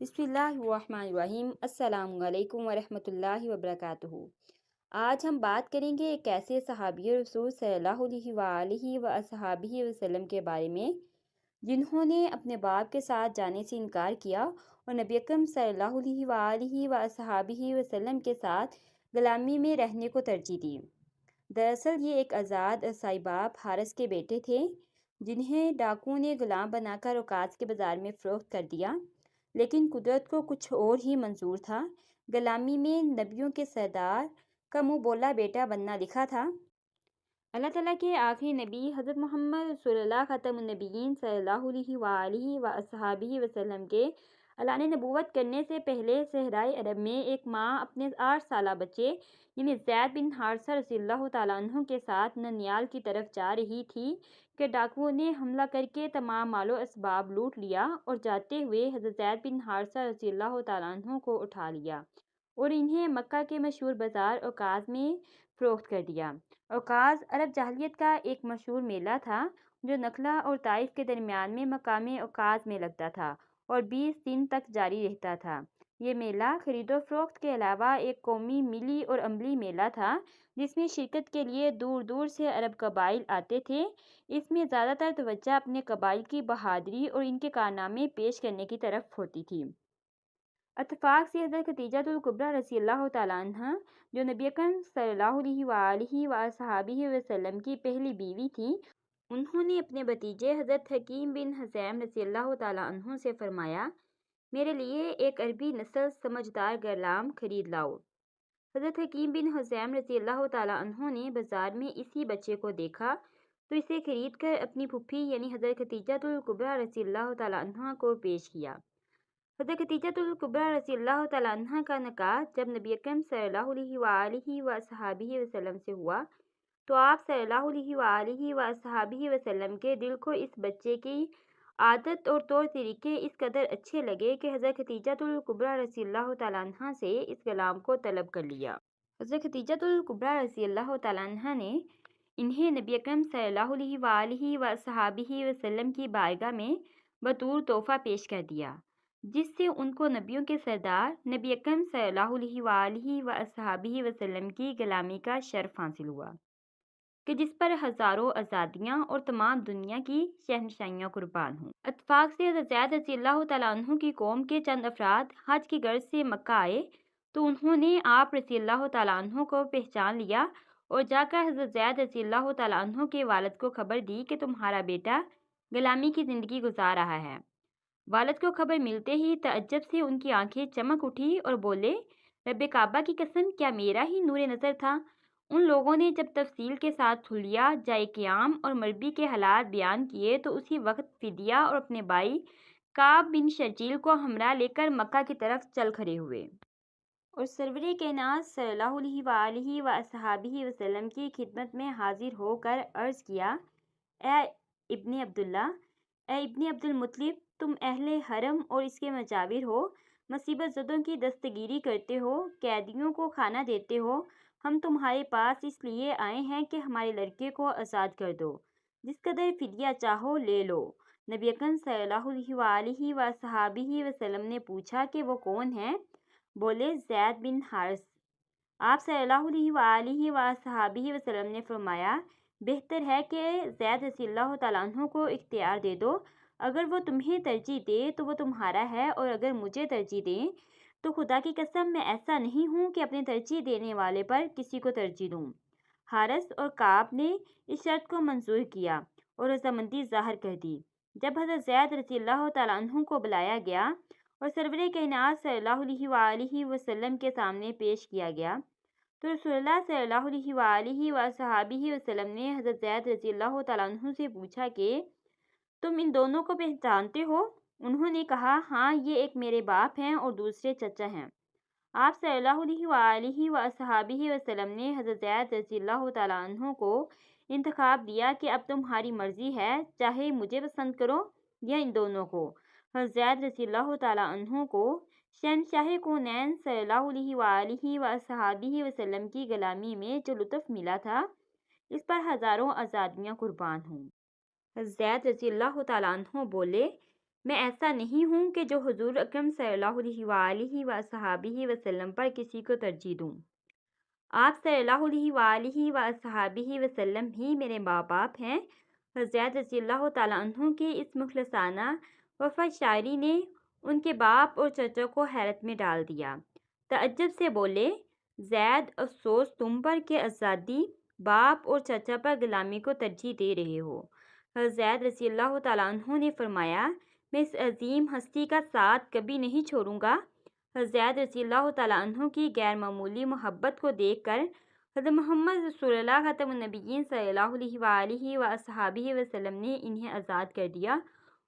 بسم اللہ الرحمن الرحیم۔ السلام علیکم ورحمۃ اللہ وبرکاتہ۔ آج ہم بات کریں گے ایک ایسے صحابی رسول صلی اللہ علیہ وآلہ وصحابہ وسلم کے بارے میں جنہوں نے اپنے باپ کے ساتھ جانے سے انکار کیا اور نبی اکرم صلی اللہ علیہ وآلہ وصحابہ وسلم کے ساتھ غلامی میں رہنے کو ترجیح دی۔ دراصل یہ ایک آزاد سائباب حارث کے بیٹے تھے جنہیں ڈاکوؤں نے غلام بنا کر اوقاز کے بازار میں فروخت کر دیا، لیکن قدرت کو کچھ اور ہی منظور تھا۔ غلامی میں نبیوں کے سردار کا منہ بولا بیٹا بننا لکھا تھا۔ اللہ تعالیٰ کے آخری نبی حضرت محمد رسول اللہ خاتم النبیین صلی اللہ علیہ وآلہ وصحابہ وسلم کے اعلان نبوت کرنے سے پہلے صحرائے عرب میں ایک ماں اپنے 8 سالہ بچے یعنی زید بن حارثہ رضی اللہ تعالیٰ عنہ کے ساتھ ننیال کی طرف جا رہی تھی کہ ڈاکوؤں نے حملہ کر کے تمام مال و اسباب لوٹ لیا اور جاتے ہوئے حضرت زید بن حارثہ رضی اللہ تعالیٰ عنہ کو اٹھا لیا اور انہیں مکہ کے مشہور بازار اوقاز میں فروخت کر دیا۔ اوقاز عرب جاہلیت کا ایک مشہور میلہ تھا جو نخلا اور طائف کے درمیان میں مقام اوقاز میں لگتا تھا اور 20 دن تک جاری رہتا تھا۔ یہ میلہ خرید و فروخت کے علاوہ ایک قومی، ملی اور عملی میلہ تھا جس میں شرکت کے لیے دور دور سے عرب قبائل آتے تھے۔ اس میں زیادہ تر توجہ اپنے قبائل کی بہادری اور ان کے کارنامے پیش کرنے کی طرف ہوتی تھی۔ اتفاق سے حضرت خدیجہ الکبریٰ رضی اللہ تعالیٰ عنہ جو نبی اکرم صلی اللہ علیہ وآلہ وصحابہ وسلم کی پہلی بیوی تھیں، انہوں نے اپنے بھتیجے حضرت حکیم بن حزام رضی اللہ تعالیٰ عنہ سے فرمایا، میرے لیے ایک عربی نسل سمجھدار غلام خرید لاؤ۔ حضرت حکیم بن حزام رضی اللہ تعالیٰ عنہ نے بازار میں اسی بچے کو دیکھا تو اسے خرید کر اپنی پھوپھی یعنی حضرت خدیجہ الکبریٰ رضی اللہ تعالیٰ عنہ کو پیش کیا۔ حضرت خدیجہ الکبریٰ رضی اللہ تعالیٰ عنہ کا نکاح جب نبی اکرم صلی اللہ علیہ وآلہ وصحابہ وسلم سے ہوا تو آپ صلی اللہ علیہ وآلہ وصحابہ وسلم کے دل کو اس بچے کی عادت اور طور طریقے اس قدر اچھے لگے کہ حضرت خدیجہ الکبریٰ رضی اللہ تعالیٰ عنہ سے اس غلام کو طلب کر لیا۔ حضرت خدیجہ الکبریٰ رضی اللہ تعالیٰ عنہ نے انہیں نبی اکرم صلی اللہ علیہ وآلہ وصحابہ وسلم کی بارگاہ میں بطور تحفہ پیش کر دیا، جس سے ان کو نبیوں کے سردار نبی اکرم صلی اللہ علیہ وآلہ وصحابہ وسلم کی غلامی کا شرف حاصل ہوا کہ جس پر ہزاروں آزادیاں اور تمام دنیا کی شہنشاہیاں قربان ہوں۔ اتفاق سے حضرت زید رضی اللہ تعالیٰ عنہ کی قوم کے چند افراد حج کی غرض سے مکہ آئے تو انہوں نے آپ رضی اللہ تعالیٰ عنہ کو پہچان لیا اور جا کر حضرت زید رضی اللہ تعالیٰ عنہ کے والد کو خبر دی کہ تمہارا بیٹا غلامی کی زندگی گزار رہا ہے۔ والد کو خبر ملتے ہی تعجب سے ان کی آنکھیں چمک اٹھی اور بولے، رب کعبہ کی قسم، کیا میرا ہی نور نظر تھا؟ ان لوگوں نے جب تفصیل کے ساتھ حلیہ، جائے قیام اور مربی کے حالات بیان کیے تو اسی وقت فدیہ اور اپنے بھائی کعب بن شرجیل کو ہمراہ لے کر مکہ کی طرف چل کھڑے ہوئے اور سرور کائنات صلی اللہ علیہ وآلہ وصحابہ وسلم کی خدمت میں حاضر ہو کر عرض کیا، اے ابن عبداللہ، اے ابن عبد المطلب، تم اہل حرم اور اس کے مجاور ہو، مصیبت زدوں کی دستگیری کرتے ہو، قیدیوں کو کھانا دیتے ہو۔ ہم تمہارے پاس اس لیے آئے ہیں کہ ہمارے لڑکے کو آزاد کر دو، جس قدر فدیہ چاہو لے لو۔ نبی اکرم صلی اللہ علیہ وآلہ وصحابہ وسلم نے پوچھا کہ وہ کون ہیں؟ بولے، زید بن حارث۔ آپ صلی اللہ علیہ وآلہ وصحابہ وسلم نے فرمایا، بہتر ہے کہ زید رضی اللہ تعالیٰ عنہ کو اختیار دے دو، اگر وہ تمہیں ترجیح دے تو وہ تمہارا ہے، اور اگر مجھے ترجیح دیں تو خدا کی قسم میں ایسا نہیں ہوں کہ اپنے ترجیح دینے والے پر کسی کو ترجیح دوں۔ حارث اور کعب نے اس شرط کو منظور کیا اور رضامندی ظاہر کر دی۔ جب حضرت زید رضی اللہ تعالیٰ عنہ کو بلایا گیا اور سرور کائنات صلی اللہ علیہ وآلہ وسلم کے سامنے پیش کیا گیا تو رسول اللہ صلی اللہ علیہ وآلہ وصحابہ وسلم نے حضرت زید رضی اللہ تعالیٰ عنہ سے پوچھا کہ تم ان دونوں کو پہچانتے ہو؟ انہوں نے کہا، ہاں، یہ ایک میرے باپ ہیں اور دوسرے چچا ہیں۔ آپ صلی اللہ علیہ وآلہ وصحابہ وسلم نے حضرت زید رضی اللہ تعالیٰ عنہ کو انتخاب دیا کہ اب تمہاری مرضی ہے، چاہے مجھے پسند کرو یا ان دونوں کو۔ حضرت زید رضی اللہ تعالیٰ عنہ کو شہنشاہ کونین صلی اللہ علیہ وآلہ وصحابہ وسلم کی غلامی میں جو لطف ملا تھا، اس پر ہزاروں آزادیاں قربان ہوں۔ حضرت زید رضی اللہ تعالیٰ عنہ بولے، میں ایسا نہیں ہوں کہ جو حضور اکرم صلی اللہ علیہ وآلہ وصحابہ وسلم پر کسی کو ترجیح دوں۔ آپ صلی اللہ علیہ وآلہ وصحابہ وسلم ہی میرے ماں باپ ہیں۔ حضرت رضی اللہ تعالیٰ عنہ کی اس مخلصانہ وفا شاعری نے ان کے باپ اور چچا کو حیرت میں ڈال دیا۔ تعجب سے بولے، زید افسوس تم پر کہ آزادی باپ اور چچا پر غلامی کو ترجیح دے رہے ہو۔ حضرت رضی اللہ تعالیٰ عنہ نے فرمایا، میں اس عظیم ہستی کا ساتھ کبھی نہیں چھوڑوں گا۔ حضرت رضی اللہ تعالیٰ عنہ کی غیر معمولی محبت کو دیکھ کر حضرت محمد رسول اللہ خاتم النبیین صلی اللہ علیہ وآلہ وصحابہ وسلم نے انہیں آزاد کر دیا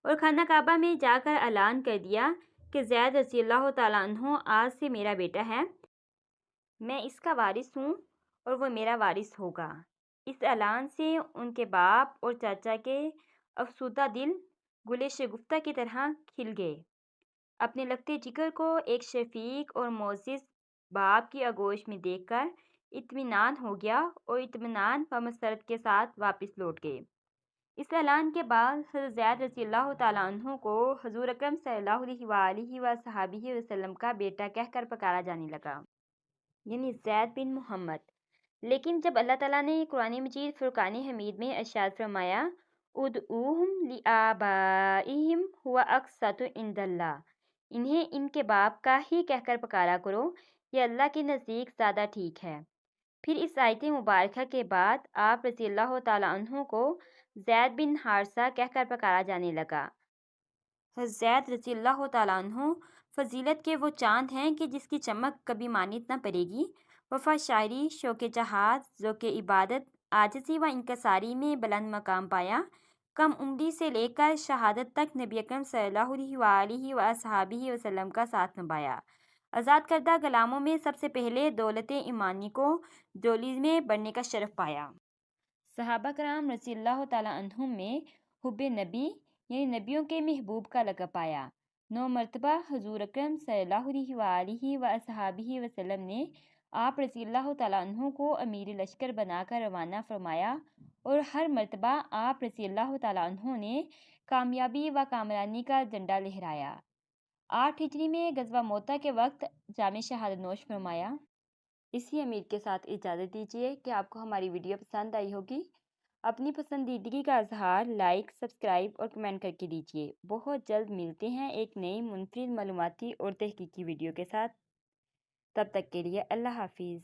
اور خانہ کعبہ میں جا کر اعلان کر دیا کہ زید رضی اللہ تعالیٰ عنہ آج سے میرا بیٹا ہے، میں اس کا وارث ہوں اور وہ میرا وارث ہوگا۔ اس اعلان سے ان کے باپ اور چاچا کے افسردہ دل گل شگفتہ کی طرح کھل گئے۔ اپنے لگتے جگر کو ایک شفیق اور معزز باپ کی آغوش میں دیکھ کر اطمینان ہو گیا اور اطمینان و مسرت کے ساتھ واپس لوٹ گئے۔ اس اعلان کے بعد حضرت زید رضی اللہ تعالیٰ عنہ کو حضور اکرم صلی اللہ علیہ وآلہ وصحابہ وسلم کا بیٹا کہہ کر پکارا جانے لگا، یعنی زید بن محمد۔ لیکن جب اللہ تعالیٰ نے قرآن مجید فرقان حمید میں ارشاد فرمایا، ادعوہم لآبائہم ہو اقسط عند اللہ، انہیں ان کے باپ کا ہی کہہ کر پکارا کرو، یہ اللہ کے نزدیک زیادہ ٹھیک ہے۔ پھر اس آیت مبارکہ کے بعد آپ رضی اللہ تعالیٰ عنہ کو زید بن حارثہ کہہ کر پکارا جانے لگا۔ حضرت رضی اللہ تعالیٰ عنہ فضیلت کے وہ چاند ہیں کہ جس کی چمک کبھی مانت نہ پڑے گی۔ وفا شاعری، شوق جہاد، ذوق عبادت، عاجزی و انکساری میں بلند مقام پایا۔ کم عمری سے لے کر شہادت تک نبی اکرم صلی اللہ علیہ وآلہ وصحابہ وسلم کا ساتھ نبھایا۔ آزاد کردہ غلاموں میں سب سے پہلے دولت ایمانی کو ڈولی میں بڑھنے کا شرف پایا۔ صحابہ کرام رضی اللہ تعالیٰ عنہم میں حب نبی یعنی نبیوں کے محبوب کا لقب پایا۔ 9 مرتبہ حضور اکرم صلی اللہ علیہ وآلہ وصحابہ وسلم نے آپ رضی اللہ تعالیٰ عنہ کو امیر لشکر بنا کر روانہ فرمایا اور ہر مرتبہ آپ رضی اللہ تعالیٰ عنہ نے کامیابی و کامرانی کا جھنڈا لہرایا۔ 8 ہجری میں غزوہ موتا کے وقت جام شہادت نوش فرمایا۔ اسی امید کے ساتھ اجازت دیجیے کہ آپ کو ہماری ویڈیو پسند آئی ہوگی۔ اپنی پسندیدگی کا اظہار لائک، سبسکرائب اور کمنٹ کر کے دیجیے۔ بہت جلد ملتے ہیں ایک نئی منفرد معلوماتی اور تحقیقی ویڈیو کے ساتھ۔ تب تک کے لیے اللہ حافظ۔